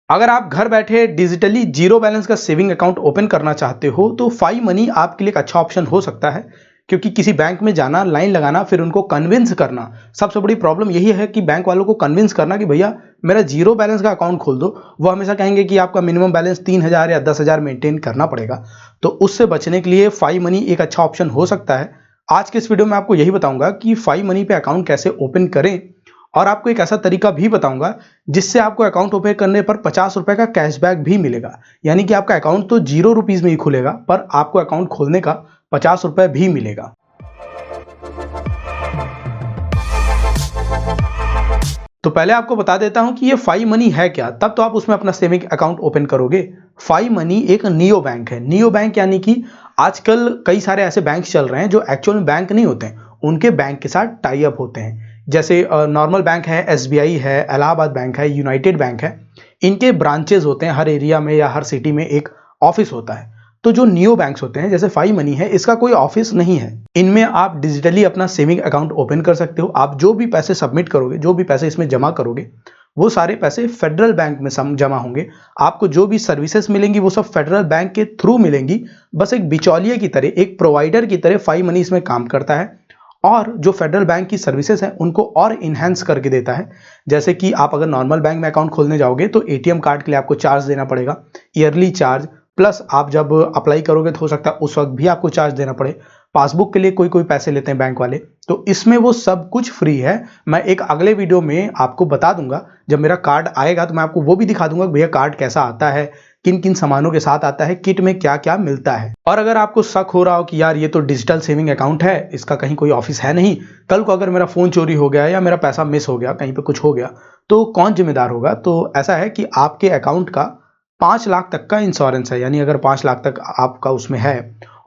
अगर आप घर बैठे डिजिटली जीरो बैलेंस का सेविंग अकाउंट ओपन करना चाहते हो तो फाई मनी आपके लिए एक अच्छा ऑप्शन हो सकता है, क्योंकि किसी बैंक में जाना, लाइन लगाना, फिर उनको कन्विंस करना, सबसे बड़ी प्रॉब्लम यही है कि बैंक वालों को कन्विंस करना कि भैया मेरा जीरो बैलेंस का अकाउंट खोल दो। वो हमेशा कहेंगे कि आपका मिनिमम बैलेंस 3,000 या 10,000 मेंटेन करना पड़ेगा। तो उससे बचने के लिए फाई मनी एक अच्छा ऑप्शन हो सकता है। आज के इस वीडियो में आपको यही बताऊंगा कि फाई मनी पे अकाउंट कैसे ओपन करें, और आपको एक ऐसा तरीका भी बताऊंगा जिससे आपको अकाउंट ओपन करने पर 50 रुपए का कैशबैक भी मिलेगा। यानी कि आपका अकाउंट तो ₹0 में ही खुलेगा, पर आपको अकाउंट खोलने का 50 रुपए भी मिलेगा। तो पहले आपको बता देता हूं कि ये फाई मनी है क्या, तब तो आप उसमें अपना सेविंग अकाउंट ओपन करोगे। फाई मनी एक नियो बैंक है। नियो बैंक यानी कि आजकल कई सारे ऐसे बैंक चल रहे हैं जो एक्चुअल में बैंक नहीं होते हैं, उनके बैंक के साथ टाई अप होते हैं। जैसे नॉर्मल बैंक है, एसबीआई है, इलाहाबाद बैंक है, यूनाइटेड बैंक है। इनके ब्रांचेज होते हैं, हर एरिया में या हर सिटी में एक ऑफिस होता है। तो जो नियो बैंक्स होते हैं जैसे फाई मनी है, इसका कोई ऑफिस नहीं है। इनमें आप डिजिटली अपना सेविंग अकाउंट ओपन कर सकते हो। आप जो भी पैसे सबमिट करोगे, जो भी पैसे इसमें जमा करोगे, वो सारे पैसे फेडरल बैंक में जमा होंगे। आपको जो भी सर्विसेज मिलेंगी वो सब फेडरल बैंक के थ्रू मिलेंगी। बस एक बिचौलिए की तरह, एक प्रोवाइडर की तरह फाई मनी इसमें काम करता है, और जो फेडरल बैंक की सर्विसेज हैं उनको और इन्हेंस करके देता है। जैसे कि आप अगर नॉर्मल बैंक में अकाउंट खोलने जाओगे तो एटीएम कार्ड के लिए आपको चार्ज देना पड़ेगा, ईयरली चार्ज, प्लस आप जब अप्लाई करोगे तो हो सकता है उस वक्त भी आपको चार्ज देना पड़े। पासबुक के लिए कोई कोई पैसे लेते हैं बैंक वाले, तो इसमें वो सब कुछ फ्री है। मैं एक अगले वीडियो में आपको बता दूंगा, जब मेरा कार्ड आएगा तो मैं आपको वो भी दिखा दूंगा कि भैया कार्ड कैसा आता है, किन किन सामानों के साथ आता है, किट में क्या क्या मिलता है। और अगर आपको शक हो रहा हो कि यार ये तो डिजिटल सेविंग अकाउंट है, इसका कहीं कोई ऑफिस है नहीं, कल को अगर मेरा फोन चोरी हो गया या मेरा पैसा मिस हो गया, कहीं पे कुछ हो गया, तो कौन जिम्मेदार होगा? तो ऐसा है कि आपके अकाउंट का 5 लाख तक का इंश्योरेंस है। यानी अगर 5 लाख तक आपका उसमें है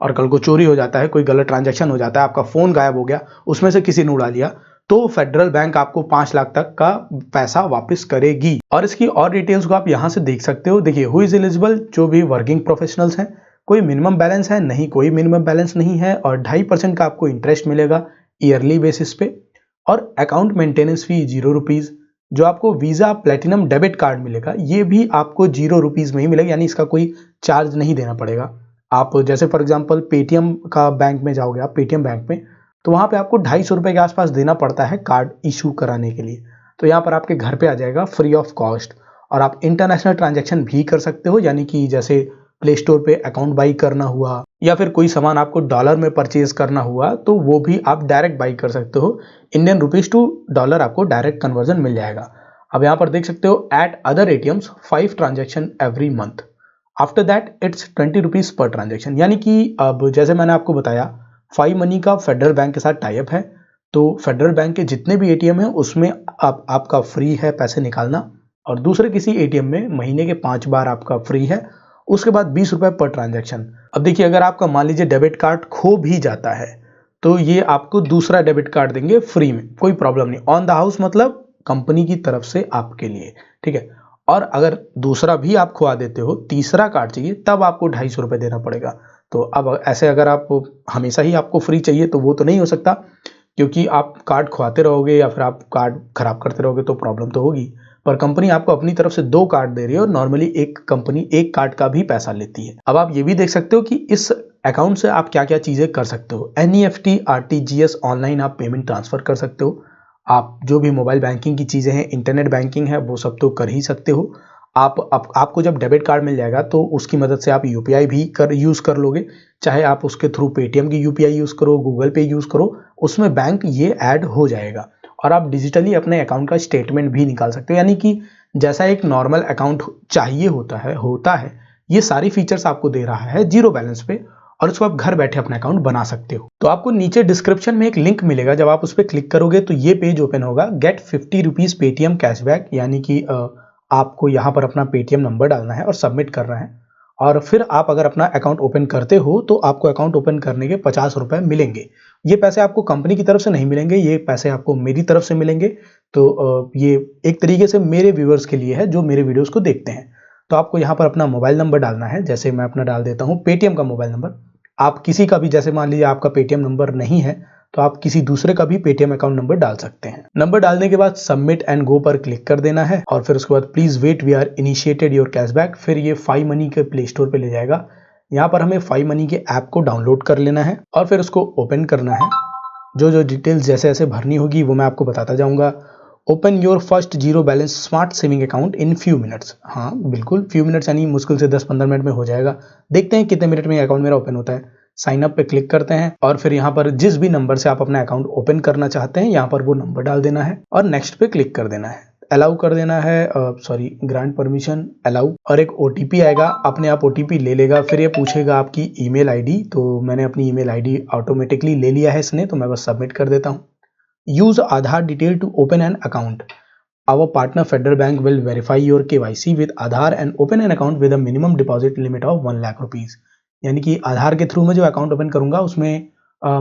और कल को चोरी हो जाता है, कोई गलत ट्रांजैक्शन हो जाता है, आपका फोन गायब हो गया, उसमें से किसी ने उड़ा लिया, तो फेडरल बैंक आपको 5 लाख तक का पैसा वापस करेगी। और इसकी और डिटेल्स को आप यहां से देख सकते हो। देखिए, हु इज एलिजिबल, जो भी वर्किंग प्रोफेशनल्स हैं, कोई मिनिमम बैलेंस है नहीं, कोई मिनिमम बैलेंस नहीं है, और 2.5% का आपको इंटरेस्ट मिलेगा ईयरली बेसिस पे, और अकाउंट मेंटेनेंस फी ₹0। जो आपको वीजा प्लेटिनम डेबिट कार्ड मिलेगा, ये भी आपको ₹0 में ही मिलेगा, यानी इसका कोई चार्ज नहीं देना पड़ेगा। आप जैसे फॉर एग्जांपल पेटीएम का बैंक में जाओगे, आप पेटीएम बैंक में, तो वहां पे आपको ₹250 के आसपास देना पड़ता है कार्ड इशू कराने के लिए। तो यहाँ पर आपके घर पे आ जाएगा फ्री ऑफ कॉस्ट। और आप इंटरनेशनल ट्रांजैक्शन भी कर सकते हो, यानी कि जैसे प्ले स्टोर पे अकाउंट बाई करना हुआ, या फिर कोई सामान आपको डॉलर में परचेज करना हुआ, तो वो भी आप डायरेक्ट बाई कर सकते हो। इंडियन रुपीज टू डॉलर आपको डायरेक्ट कन्वर्जन मिल जाएगा। अब यहाँ पर देख सकते हो, eight other ATMs 5 transaction every month, after that it's ₹20 per transaction. यानी कि अब जैसे मैंने आपको बताया, फाई मनी का फेडरल बैंक के साथ टाई अप है, तो फेडरल बैंक के जितने भी एटीएम है उसमें आपका फ्री है पैसे निकालना, और दूसरे किसी एटीएम में महीने के 5 बार आपका फ्री है, उसके बाद ₹20 पर ट्रांजैक्शन। अब देखिए, अगर आपका मान लीजिए डेबिट कार्ड खो भी जाता है, तो ये आपको दूसरा डेबिट कार्ड देंगे फ्री में, कोई प्रॉब्लम नहीं, ऑन द हाउस, मतलब कंपनी की तरफ से आपके लिए, ठीक है। और अगर दूसरा भी आप खुआ देते हो, तीसरा कार्ड चाहिए, तब आपको ₹250 देना पड़ेगा। तो अब ऐसे अगर आप हमेशा ही आपको फ्री चाहिए तो वो तो नहीं हो सकता, क्योंकि आप कार्ड खुआते रहोगे या फिर आप कार्ड खराब करते रहोगे तो प्रॉब्लम तो होगी। पर कंपनी आपको अपनी तरफ से 2 कार्ड दे रही है, और नॉर्मली एक कंपनी एक कार्ड का भी पैसा लेती है। अब आप ये भी देख सकते हो कि इस अकाउंट से आप क्या क्या चीजें कर सकते हो। एनईएफटी, आरटीजीएस, ऑनलाइन आप पेमेंट ट्रांसफर कर सकते हो। आप जो भी मोबाइल बैंकिंग की चीजें हैं, इंटरनेट बैंकिंग है, वो सब तो कर ही सकते हो। आपको जब डेबिट कार्ड मिल जाएगा तो उसकी मदद से आप यूपीआई भी यूज कर लोगे, चाहे आप उसके थ्रू पेटीएम की यूपीआई यूज करो, गूगल पे यूज करो, उसमें बैंक ये ऐड हो जाएगा। और आप डिजिटली अपने अकाउंट का स्टेटमेंट भी निकाल सकते हो, यानी कि जैसा एक नॉर्मल अकाउंट चाहिए होता है, ये सारी फीचर्स आपको दे रहा है जीरो बैलेंस पे, और उसको आप घर बैठे अपना अकाउंट बना सकते हो। तो आपको नीचे डिस्क्रिप्शन में एक लिंक मिलेगा, जब आप उस पर क्लिक करोगे तो ये पेज ओपन होगा, गेट ₹50 पेटीएम कैशबैक, यानी कि आपको यहाँ पर अपना पेटीएम नंबर डालना है और सबमिट करना है, और फिर आप अगर अपना अकाउंट ओपन करते हो तो आपको अकाउंट ओपन करने के ₹50 मिलेंगे। ये पैसे आपको कंपनी की तरफ से नहीं मिलेंगे, ये पैसे आपको मेरी तरफ से मिलेंगे। तो ये एक तरीके से मेरे व्यूअर्स के लिए है जो मेरे वीडियोस को देखते हैं। तो आपको यहाँ पर अपना मोबाइल नंबर डालना है, जैसे मैं अपना डाल देता हूँ पेटीएम का मोबाइल नंबर। आप किसी का भी, जैसे मान लीजिए आपका पेटीएम नंबर नहीं है, तो आप किसी दूसरे का भी पेटीएम अकाउंट नंबर डाल सकते हैं। नंबर डालने के बाद सबमिट एंड गो पर क्लिक कर देना है और फिर उसके बाद please wait we are initiated your cashback. फिर ये फाई मनी के प्ले स्टोर पे ले जाएगा। यहाँ पर हमें फाई मनी के ऐप को डाउनलोड कर लेना है और फिर उसको ओपन करना है। जो डिटेल्स जैसे जैसे भरनी होगी वो मैं आपको बताता जाऊंगा। Open your first zero balance smart saving account in few minutes. हाँ बिल्कुल, फ्यू मिनट्स यानी मुश्किल से 10-15 मिनट में हो जाएगा। देखते हैं कितने मिनट में अकाउंट मेरा ओपन होता है। साइन अप पे क्लिक करते हैं और फिर यहाँ पर जिस भी नंबर से आप अपना अकाउंट ओपन करना चाहते हैं यहाँ पर वो नंबर डाल देना है और नेक्स्ट पे क्लिक कर देना है। अलाउ कर देना है, ग्रांट परमिशन, अलाउ, और एक ओटीपी आएगा, अपने आप ओटीपी ले लेगा। फिर ये पूछेगा आपकी ईमेल आईडी, तो मैंने अपनी ईमेल आईडी ऑटोमेटिकली ले लिया है इसने, तो मैं बस सबमिट कर देता हूँ। Use Aadhaar detail to open an account. Our partner Federal Bank will verify your KYC with Aadhaar and open an account with a minimum deposit limit of 1 lakh rupees. यानी कि आधार के थ्रू मैं जो अकाउंट ओपन करूंगा उसमें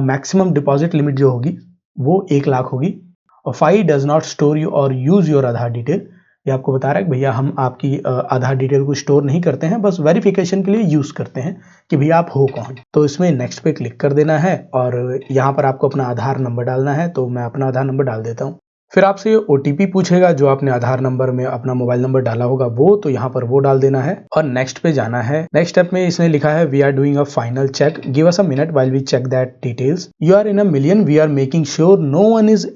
मैक्सिमम डिपॉजिट लिमिट जो होगी वो 1 लाख होगी। और Fi does not store you or use your Aadhaar detail. ये आपको बता रहा है कि भैया हम आपकी आधार डिटेल को स्टोर नहीं करते हैं, बस वेरिफिकेशन के लिए यूज करते हैं कि भैया आप हो कौन। तो इसमें नेक्स्ट पे क्लिक कर देना है और यहाँ पर आपको अपना आधार नंबर डालना है, तो मैं अपना आधार नंबर डाल देता हूँ। फिर आपसे ओटीपी पूछेगा जो आपने आधार नंबर में अपना मोबाइल नंबर डाला होगा वो, तो यहाँ पर वो डाल देना है और नेक्स्ट पे जाना है। नेक्स्ट स्टेप में इसने लिखा है we are doing a final check, give us a minute while we check that details, you are in a million, we are making sure no one is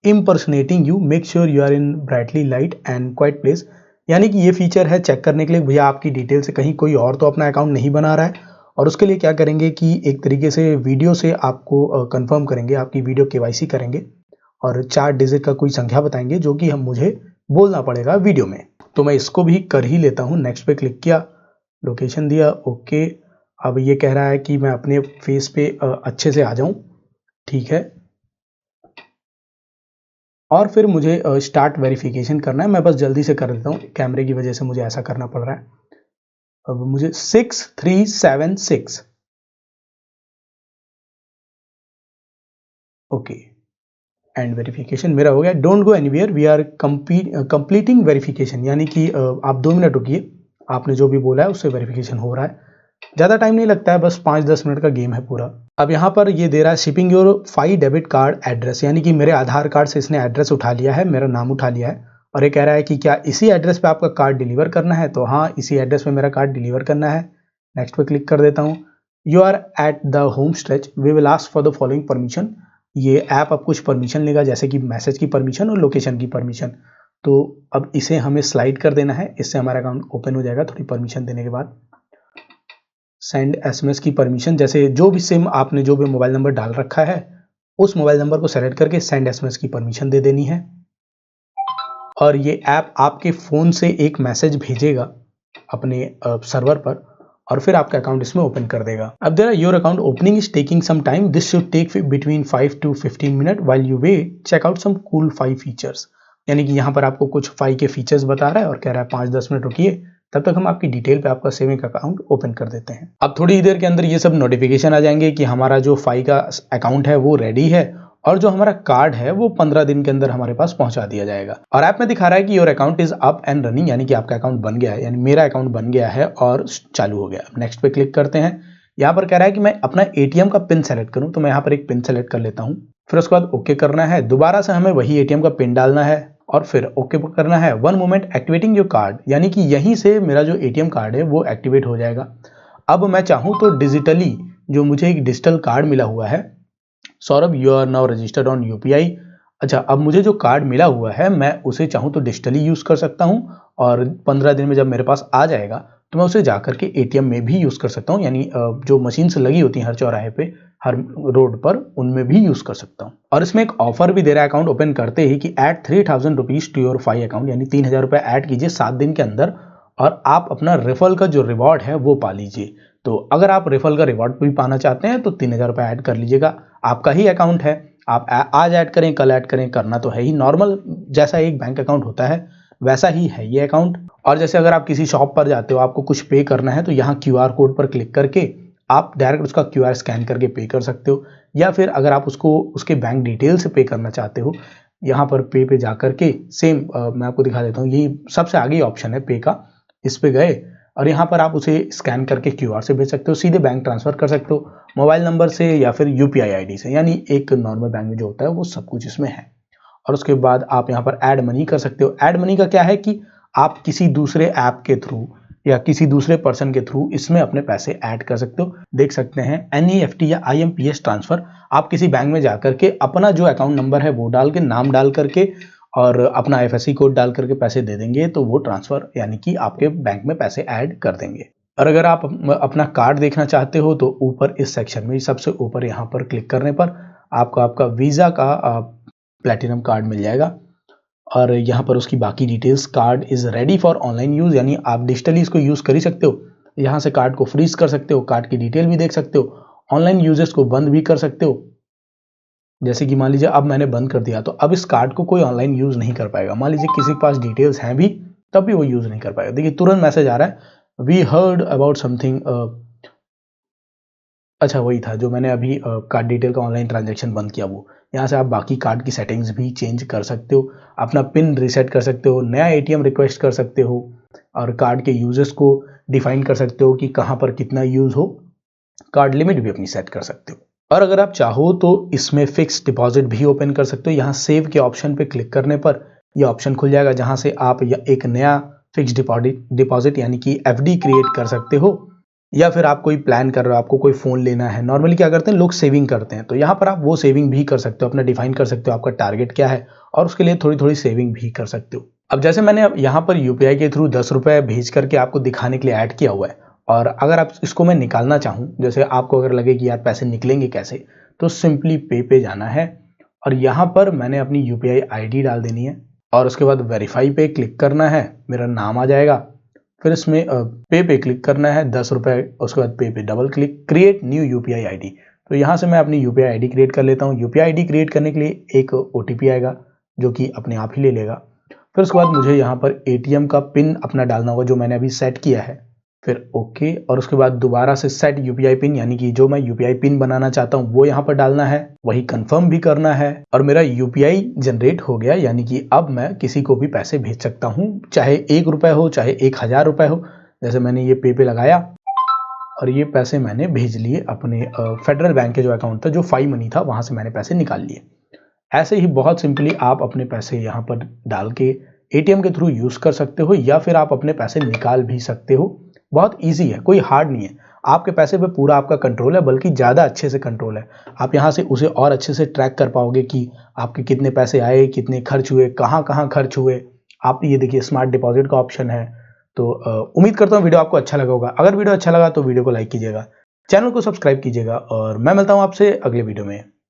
impersonating you, make sure you are in brightly light and quiet place। यानी कि ये feature है check करने के लिए भैया आपकी detail से कहीं कोई और तो अपना अकाउंट नहीं बना रहा है। और उसके लिए क्या करेंगे कि एक तरीके से वीडियो से आपको कंफर्म करेंगे, आपकी वीडियो केवाईसी करेंगे और 4 डिजिट का कोई संख्या बताएंगे जो कि हम मुझे बोलना पड़ेगा वीडियो में। तो मैं इसको भी कर ही लेता हूँ। नेक्स्ट पे क्लिक किया, लोकेशन दिया, ओके। अब ये कह रहा है कि मैं अपने फेस पे अच्छे से आ जाऊं, ठीक है। और फिर मुझे स्टार्ट वेरिफिकेशन करना है। मैं बस जल्दी से कर लेता हूँ, कैमरे की वजह से मुझे ऐसा करना पड़ रहा है। अब मुझे 6376, ओके, एंड वेरिफिकेशन मेरा हो गया। Don't go anywhere, we are completing verification. यानी कि आप 2 मिनट रुकिए, आपने जो भी बोला है उससे वेरिफिकेशन हो रहा है। ज़्यादा टाइम नहीं लगता है, बस 5-10 मिनट का गेम है पूरा। अब यहाँ पर ये दे रहा है shipping your Fi debit card address, यानी कि मेरे आधार कार्ड से इसने एड्रेस उठा लिया है, मेरा नाम उठा लिया है और ये कह रहा है कि क्या इसी एड्रेस पे आपका कार्ड डिलीवर करना है। तो हाँ, इसी एड्रेस पे मेरा कार्ड डिलीवर करना है। नेक्स्ट पे क्लिक कर देता हूँ। You are at the home stretch, we will ask for the following permission. ये ऐप अब कुछ परमिशन लेगा, जैसे कि मैसेज की परमिशन और लोकेशन की परमिशन। तो अब इसे हमें स्लाइड कर देना है, इससे हमारा अकाउंट ओपन हो जाएगा थोड़ी परमिशन देने के बाद। सेंड एसएमएस की परमिशन, जैसे जो भी सिम आपने जो भी मोबाइल नंबर डाल रखा है उस मोबाइल नंबर को सेलेक्ट करके सेंड एसएमएस की परमिशन दे देनी है। और ये ऐप आपके फ़ोन से एक मैसेज भेजेगा अपने सर्वर पर और फिर आपका अकाउंट इसमें ओपन कर देगा। अब there your account opening is taking some time, this should take between 5 to 15 minute, while you wait check out some cool Fi features. यानी कि यहाँ पर आपको कुछ फाई के फीचर्स बता रहा है और कह रहा है 5-10 मिनट रुकिए, तब तक हम आपकी डिटेल पे आपका सेविंग अकाउंट ओपन कर देते हैं। अब थोड़ी देर के अंदर ये सब नोटिफिकेशन आ जाएंगे कि हमारा जो फाई का अकाउंट है वो रेडी है और जो हमारा कार्ड है वो 15 दिन के अंदर हमारे पास पहुंचा दिया जाएगा। और ऐप में दिखा रहा है कि your account is up and running, यानी कि आपका अकाउंट बन गया है, यानी मेरा अकाउंट बन गया है और चालू हो गया। नेक्स्ट पे क्लिक करते हैं। यहाँ पर कह रहा है कि मैं अपना एटीएम का पिन सेलेक्ट करूं, तो मैं यहाँ पर एक पिन सेलेक्ट कर लेता हूँ। फिर उसके बाद ओके करना है, दोबारा से हमें वही एटीएम का पिन डालना है और फिर ओके करना है। 1 मोमेंट एक्टिवेटिंग योर कार्ड, यानी कि यहीं से मेरा जो एटीएम कार्ड है वो एक्टिवेट हो जाएगा। अब मैं चाहूँ तो डिजिटली, जो मुझे एक डिजिटल कार्ड मिला हुआ है, Saurabh you are now registered on UPI. अच्छा, अब मुझे जो कार्ड मिला हुआ है मैं उसे चाहूँ तो डिजिटली यूज़ कर सकता हूँ और 15 दिन में जब मेरे पास आ जाएगा तो मैं उसे जा करके एटीएम में भी यूज़ कर सकता हूँ, यानी जो मशीन से लगी होती हैं हर चौराहे पे, हर रोड पर, उनमें भी यूज़ कर सकता हूँ। और इसमें एक ऑफर भी दे रहा है अकाउंट ओपन करते ही कि add 3000 rupees to your Fi account, यानी 3000 रुपये ऐड कीजिए 7 दिन के अंदर और आप अपना रेफरल का जो रिवॉर्ड है वो पा लीजिए। तो अगर आप रेफरल का रिवॉर्ड भी पाना चाहते हैं तो 3000 रुपये ऐड कर लीजिएगा। आपका ही अकाउंट है, आप आज ऐड करें कल ऐड करें, करना तो है ही, नॉर्मल जैसा एक बैंक अकाउंट होता है वैसा ही है ये अकाउंट। और जैसे अगर आप किसी शॉप पर जाते हो, आपको कुछ पे करना है, तो यहाँ क्यूआर कोड पर क्लिक करके आप डायरेक्ट उसका क्यूआर स्कैन करके पे कर सकते हो। या फिर अगर आप उसको उसके बैंक डिटेल से पे करना चाहते हो, यहाँ पर पे पे जा करके सेम मैं आपको दिखा देता हूँ, यही सबसे आगे ऑप्शन है पे का, इस पे गए और यहाँ पर आप उसे स्कैन करके QR से भेज सकते हो, सीधे बैंक ट्रांसफ़र कर सकते हो मोबाइल नंबर से या फिर UPI ID से, यानी एक नॉर्मल बैंक में जो होता है वो सब कुछ इसमें है। और उसके बाद आप यहाँ पर ऐड मनी कर सकते हो। ऐड मनी का क्या है कि आप किसी दूसरे ऐप के थ्रू या किसी दूसरे पर्सन के थ्रू इसमें अपने पैसे ऐड कर सकते हो। देख सकते हैं NEFT या IMPS ट्रांसफ़र, आप किसी बैंक में जा करके अपना जो अकाउंट नंबर है वो डाल के, नाम डाल करके और अपना IFSC कोड डाल करके पैसे दे देंगे, तो वो ट्रांसफ़र यानी कि आपके बैंक में पैसे ऐड कर देंगे। और अगर आप अपना कार्ड देखना चाहते हो तो ऊपर इस सेक्शन में सबसे ऊपर यहाँ पर क्लिक करने पर आपको आपका वीज़ा का प्लैटिनम कार्ड मिल जाएगा और यहाँ पर उसकी बाकी details. Card is ready for online use, यानी आप डिजिटली इसको यूज़ कर ही सकते हो। यहाँ से कार्ड को फ्रीज कर सकते हो, कार्ड की डिटेल भी देख सकते हो, ऑनलाइन यूजेस को बंद भी कर सकते हो। जैसे कि मान लीजिए अब मैंने बंद कर दिया तो अब इस कार्ड को कोई ऑनलाइन यूज़ नहीं कर पाएगा। मान लीजिए किसी के पास डिटेल्स हैं भी तब भी वो यूज़ नहीं कर पाएगा। देखिए तुरंत मैसेज आ रहा है, वी हर्ड अबाउट समथिंग। अच्छा वही था जो मैंने अभी कार्ड डिटेल का ऑनलाइन ट्रांजैक्शन बंद किया वो। यहाँ से आप बाकी कार्ड की सेटिंग्स भी चेंज कर सकते हो, अपना पिन रीसेट कर सकते हो, नया ATM रिक्वेस्ट कर सकते हो और कार्ड के यूजेस को डिफाइन कर सकते हो कि कहाँ पर कितना यूज़ हो। कार्ड लिमिट भी अपनी सेट कर सकते हो। और अगर आप चाहो तो इसमें फिक्स डिपॉजिट भी ओपन कर सकते हो। यहाँ सेव के ऑप्शन पे क्लिक करने पर यह ऑप्शन खुल जाएगा जहाँ से आप एक नया फिक्स डिपॉजिट यानी कि FD क्रिएट कर सकते हो। या फिर आप कोई प्लान कर रहे हो, आपको कोई फ़ोन लेना है, नॉर्मली क्या करते हैं लोग सेविंग करते हैं, तो यहाँ पर आप वो सेविंग भी कर सकते हो, अपना डिफाइन कर सकते हो आपका टारगेट क्या है और उसके लिए थोड़ी थोड़ी सेविंग भी कर सकते हो। अब जैसे मैंने यहाँ पर UPI के थ्रू 10 रुपये भेज करके आपको दिखाने के लिए ऐड किया हुआ है, और अगर आप इसको मैं निकालना चाहूँ, जैसे आपको अगर लगे कि यार पैसे निकलेंगे कैसे, तो सिंपली पे जाना है और यहाँ पर मैंने अपनी UPI ID डाल देनी है और उसके बाद वेरीफाई पे क्लिक करना है, मेरा नाम आ जाएगा। फिर इसमें पे क्लिक करना है 10 रुपये, उसके बाद पे double click, create new UPI ID। तो यहाँ से मैं अपनी UPI ID क्रिएट कर लेता हूँ। UPI ID क्रिएट करने के लिए एक OTP आएगा जो कि अपने आप ही ले लेगा। फिर उसके बाद मुझे यहाँ पर ATM का पिन अपना डालना होगा जो मैंने अभी सेट किया है, फिर ओके, और उसके बाद दोबारा से सेट UPI पिन, यानी कि जो मैं UPI पिन बनाना चाहता हूँ वो यहाँ पर डालना है, वही कंफर्म भी करना है और मेरा UPI जनरेट हो गया, यानी कि अब मैं किसी को भी पैसे भेज सकता हूँ, चाहे 1 रुपये हो चाहे 1000 रुपये हो। जैसे मैंने ये पे लगाया और ये पैसे मैंने भेज लिए अपने फेडरल बैंक के जो अकाउंट था, जो फाई मनी था, वहाँ से मैंने पैसे निकाल लिए। ऐसे ही बहुत सिंपली आप अपने पैसे यहाँ पर डाल के ATM के थ्रू यूज़ कर सकते हो या फिर आप अपने पैसे निकाल भी सकते हो। बहुत इजी है, कोई हार्ड नहीं है। आपके पैसे पे पूरा आपका कंट्रोल है, बल्कि ज़्यादा अच्छे से कंट्रोल है। आप यहाँ से उसे और अच्छे से ट्रैक कर पाओगे कि आपके कितने पैसे आए, कितने खर्च हुए, कहाँ कहाँ खर्च हुए। आप ये देखिए स्मार्ट डिपॉजिट का ऑप्शन है। तो उम्मीद करता हूँ वीडियो आपको अच्छा लगा होगा। अगर वीडियो अच्छा लगा तो वीडियो को लाइक कीजिएगा, चैनल को सब्सक्राइब कीजिएगा और मैं मिलता हूँ आपसे अगले वीडियो में।